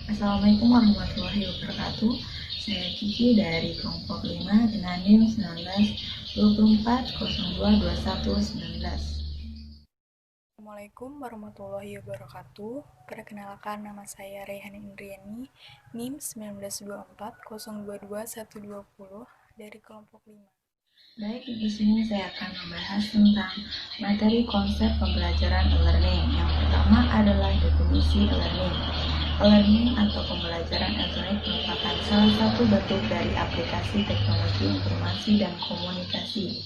Assalamualaikum warahmatullahi wabarakatuh. Saya Kiki dari kelompok 5 dengan NIM 1924022119. Assalamualaikum warahmatullahi wabarakatuh. Perkenalkan, nama saya Rayhan Indriani, NIM 1924022120 dari kelompok 5. Baik, di sini saya akan membahas tentang materi konsep pembelajaran e-learning. Yang pertama adalah definisi e-learning. E-learning atau pembelajaran elektronik merupakan salah satu bentuk dari aplikasi teknologi informasi dan komunikasi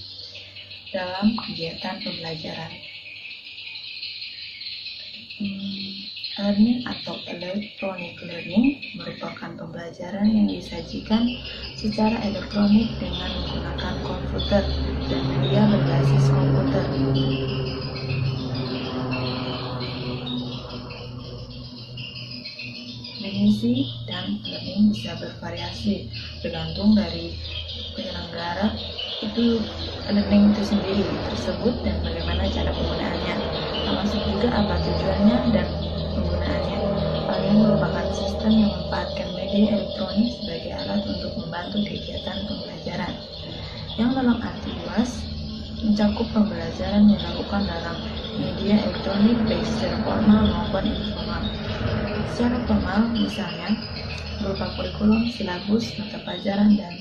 dalam kegiatan pembelajaran. Learning atau electronic learning merupakan pembelajaran yang disajikan secara elektronik dengan menggunakan komputer dan media berbasis komputer. Definisi dan learning bisa bervariasi bergantung dari penyelenggara learning itu sendiri tersebut dan bagaimana cara penggunaannya, termasuk juga apa tujuannya dan penggunaannya. Learning merupakan sistem yang memanfaatkan media elektronik sebagai alat untuk membantu kegiatan pembelajaran yang dalam arti luas mencakup pembelajaran yang dilakukan dalam media elektronik baik secara formal maupun informal. Secara formal misalnya berupa kurikulum, silabus, mata pelajaran, dan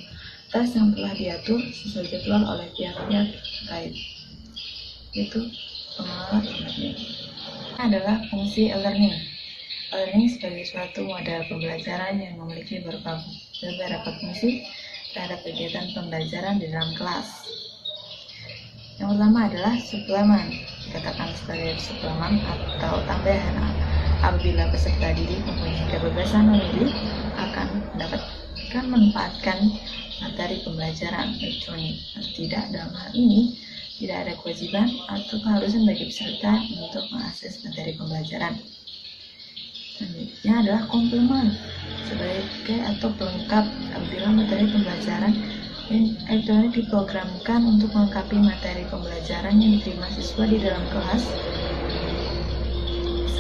tes yang telah diatur sesuai jadwal oleh pihak-pihak terkait. Itu pengelola e-learning. Adalah fungsi e-learning. E-learning sebagai suatu model pembelajaran yang memiliki beberapa fungsi terhadap kegiatan pembelajaran di dalam kelas. Yang pertama adalah suplemen, dikatakan sebagai suplemen atau tambahan apabila peserta didik mempunyai kebebasan memilih akan mendapatkan manfaatkan materi pembelajaran elektronik atau tidak. Dalam hal ini tidak ada kewajiban atau keharusan bagi peserta untuk mengakses materi pembelajaran. Selanjutnya adalah komplement sebagai atau pelengkap apabila materi pembelajaran elektronik diprogramkan untuk melengkapi materi pembelajaran yang diterima siswa di dalam kelas.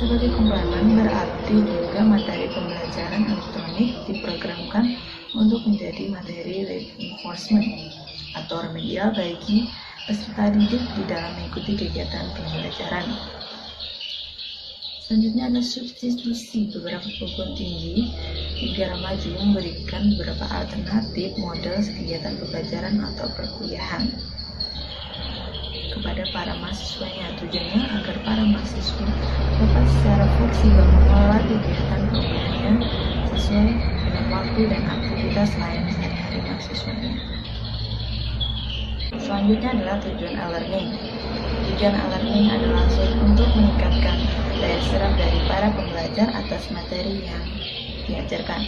Sebagai komplement berarti juga materi pembelajaran elektronik diprogramkan untuk menjadi materi reinforcement atau remedial bagi peserta didik di dalam mengikuti kegiatan pembelajaran. Selanjutnya ada substitusi. Beberapa perguruan tinggi di negara maju memberikan beberapa alternatif model kegiatan pembelajaran atau perkuliahan kepada para mahasiswanya. Tujuannya agar para mahasiswa dapat secara fleksibel mengelola kegiatan kuliahnya sesuai dengan waktu dan aktivitas lain sehari-hari mahasiswanya. Selanjutnya adalah tujuan e-learning. Tujuan e-learning adalah untuk meningkatkan daya serap dari para pembelajar atas materi yang diajarkan,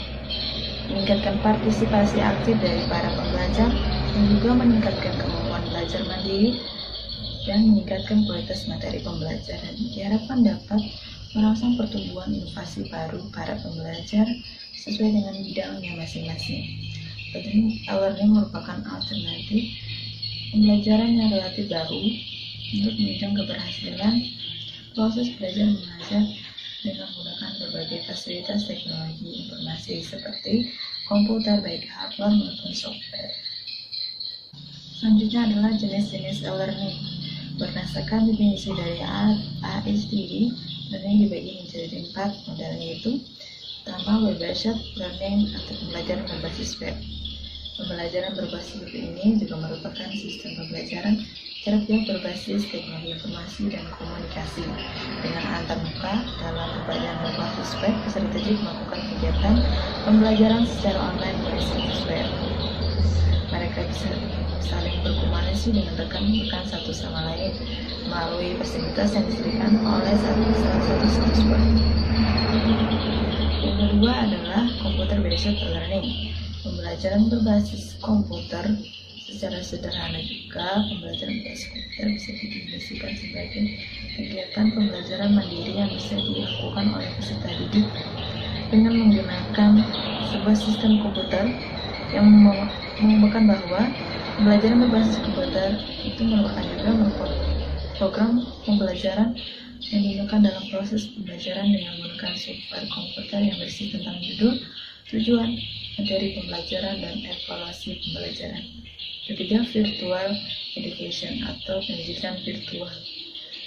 meningkatkan partisipasi aktif dari para pembelajar, dan juga meningkatkan kemampuan belajar mandiri dan meningkatkan kualitas materi pembelajaran. Diharapkan dapat merangsang pertumbuhan inovasi baru para pembelajar sesuai dengan bidangnya masing-masing. E-learning merupakan alternatif pembelajaran yang relatif baru untuk menunjang keberhasilan proses belajar mengajar dengan menggunakan berbagai fasilitas teknologi informasi seperti komputer baik hardware maupun software. Selanjutnya adalah jenis-jenis e-learning. Berdasarkan definisi dari AICTE, learning dibagi menjadi 4 model, yaitu pertama, web-based learning atau pembelajaran berbasis web. Pembelajaran berbasis web ini juga merupakan sistem pembelajaran jarak jauh berbasis teknologi informasi dan komunikasi dengan antar muka. Dalam pembelajaran berbasis web, peserta didik melakukan kegiatan pembelajaran secara online melalui situs web. Mereka bisa saling berkomunikasi dengan rekan-rekan satu sama lain melalui fasilitas yang disediakan oleh salah satu situs web. Yang kedua adalah computer-based learning. Pembelajaran berbasis komputer. Secara sederhana juga, pembelajaran berbasis komputer bisa didefinisikan sebagai kegiatan pembelajaran mandiri yang bisa dilakukan oleh peserta didik dengan menggunakan sebuah sistem komputer yang mengumumkan bahwa pembelajaran berbasis komputer itu merupakan juga program pembelajaran yang digunakan dalam proses pembelajaran dengan menggunakan software komputer yang bersih tentang judul, tujuan, materi pembelajaran, dan evaluasi pembelajaran. Ketiga, virtual education atau pendidikan virtual.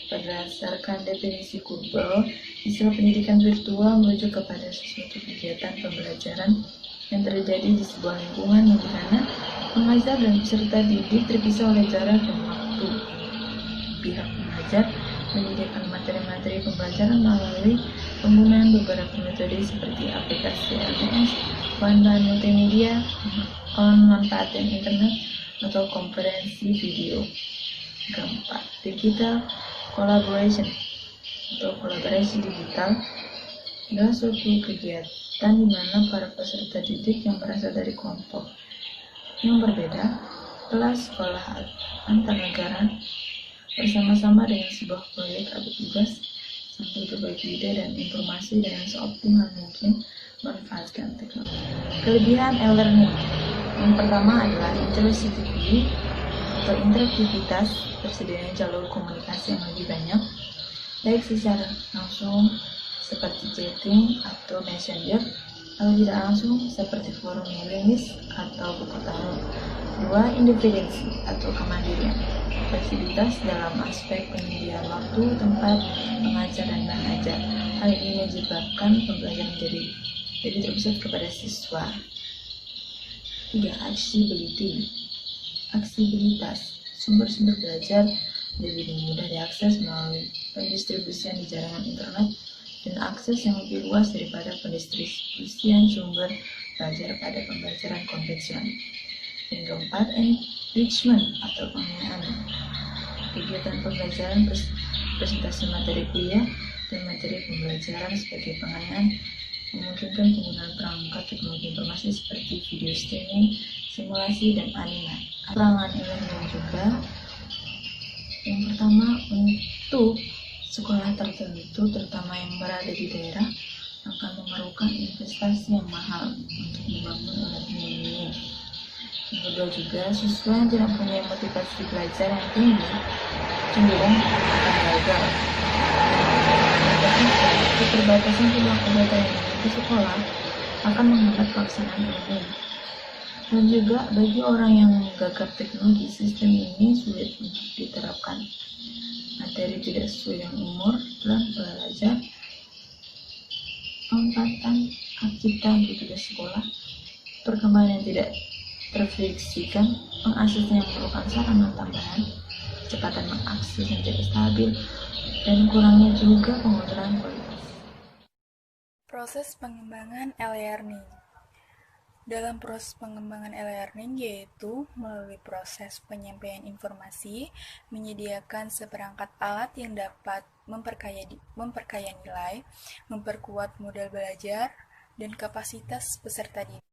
Berdasarkan definisi Google, istilah pendidikan virtual merujuk kepada sesuatu kegiatan pembelajaran yang terjadi di sebuah lingkungan yang dimana pengajar dan peserta didik terpisah oleh jarak dan waktu. Pihak pengajar menyediakan materi-materi pembelajaran melalui penggunaan beberapa metode seperti aplikasi LMS, bahan-bahan multimedia, pemanfaatan internet, atau konferensi video. Keempat, digital collaboration atau kolaborasi digital adalah suatu kegiatan di mana para peserta didik yang berasal dari kelompok yang berbeda, kelas, sekolah, antar negara, bersama-sama dengan sebuah proyek atau tugas sambil berbagi ide dan informasi dengan seoptimal mungkin memanfaatkan teknologi. Kelebihan e-learning yang pertama adalah interactivity atau interaktivitas, tersedianya jalur komunikasi yang lebih banyak, baik secara langsung seperti chatting atau messenger, atau tidak langsung seperti forum mailing list atau buku taruh. Dua, independensi atau kemandirian, fleksibilitas dalam aspek penyediaan waktu, tempat, pengajar, dan bahan ajar. Hal ini menyebabkan pembelajaran jadi terpusat kepada siswa. Tiga, aksibilitas, sumber-sumber belajar lebih mudah diakses melalui pendistribusian di jaringan internet dan akses yang lebih luas daripada pendistribusian sumber belajar pada pembelajaran konvensional. Yang keempat, enrichment atau pembinaan, kegiatan pembelajaran, presentasi materi kuliah dan materi pembelajaran sebagai pengayaan memungkinkan penggunaan perangkat teknologi informasi seperti video streaming, simulasi, dan animasi. Perangan e-learning juga yang pertama, untuk sekolah tertentu, terutama yang berada di daerah, akan memerlukan investasi yang mahal untuk membangun e-learning ini. Yang kedua juga, siswa yang tidak punya motivasi belajar yang tinggi cenderung akan gagal. Keterbatasan jumlah kuota yang dimiliki sekolah akan menghambat pelaksanaan ilmu. Dan juga bagi orang yang gagap teknologi, sistem ini sulit untuk diterapkan. Materi tidak sesuai dengan umur dan belajar, lompatan kita untuk tugas sekolah, perkembangan yang tidak terfleksikan, pengaksesnya yang memerlukan sarana tambahan, kecepatan mengakses yang tidak stabil, dan kurangnya juga pengukuran kualitas. Proses pengembangan e-learning. Dalam proses pengembangan e-learning yaitu melalui proses penyampaian informasi, menyediakan seperangkat alat yang dapat memperkaya nilai, memperkuat modal belajar, dan kapasitas peserta didik.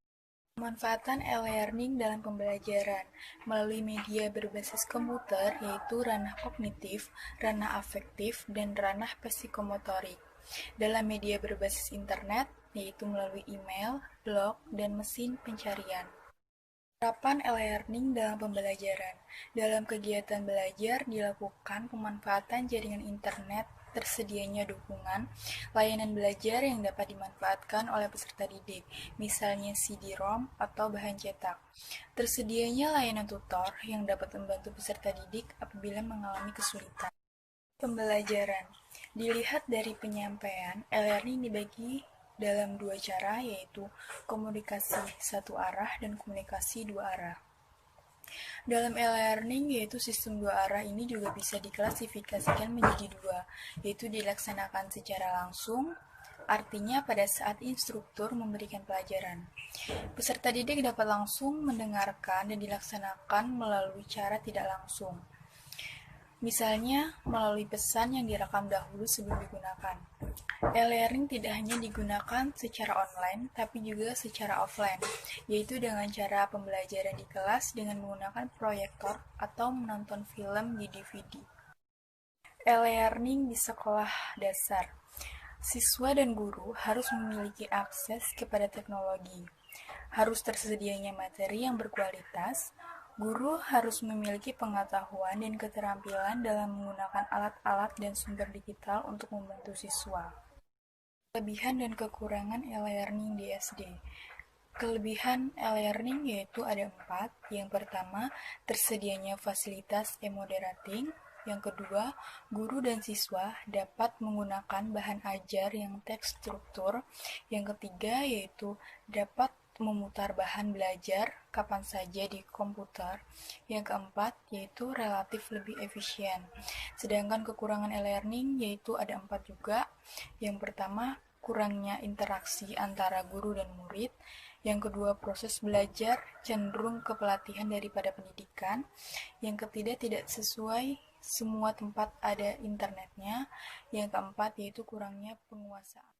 Pemanfaatan e-learning dalam pembelajaran melalui media berbasis komputer yaitu ranah kognitif, ranah afektif, dan ranah psikomotorik. Dalam media berbasis internet yaitu melalui email, blog, dan mesin pencarian. Penerapan e-learning dalam pembelajaran. Dalam kegiatan belajar dilakukan pemanfaatan jaringan internet, tersedianya dukungan, layanan belajar yang dapat dimanfaatkan oleh peserta didik, misalnya CD-ROM atau bahan cetak. Tersedianya layanan tutor yang dapat membantu peserta didik apabila mengalami kesulitan. Pembelajaran. Dilihat dari penyampaian, e-learning dibagi dalam dua cara, yaitu komunikasi satu arah dan komunikasi dua arah. Dalam e-learning, yaitu sistem dua arah ini juga bisa diklasifikasikan menjadi dua, yaitu dilaksanakan secara langsung, artinya pada saat instruktur memberikan pelajaran. Peserta didik dapat langsung mendengarkan dan dilaksanakan melalui cara tidak langsung. Misalnya, melalui pesan yang direkam dahulu sebelum digunakan. E-learning tidak hanya digunakan secara online, tapi juga secara offline, yaitu dengan cara pembelajaran di kelas dengan menggunakan proyektor atau menonton film di DVD. E-learning di sekolah dasar. Siswa dan guru harus memiliki akses kepada teknologi. Harus tersedianya materi yang berkualitas, Guru harus memiliki pengetahuan dan keterampilan dalam menggunakan alat-alat dan sumber digital untuk membantu siswa. Kelebihan dan kekurangan e-learning di SD. Kelebihan e-learning yaitu ada 4. Yang pertama, tersedianya fasilitas e-moderating. Yang kedua, guru dan siswa dapat menggunakan bahan ajar yang terstruktur. Yang ketiga yaitu dapat memutar bahan belajar kapan saja di komputer. Yang keempat yaitu relatif lebih efisien. Sedangkan kekurangan e-learning yaitu ada 4 juga. Yang pertama, kurangnya interaksi antara guru dan murid. Yang kedua, proses belajar cenderung ke pelatihan daripada pendidikan. Yang ketiga, tidak sesuai semua tempat ada internetnya. Yang keempat, yaitu kurangnya penguasaan.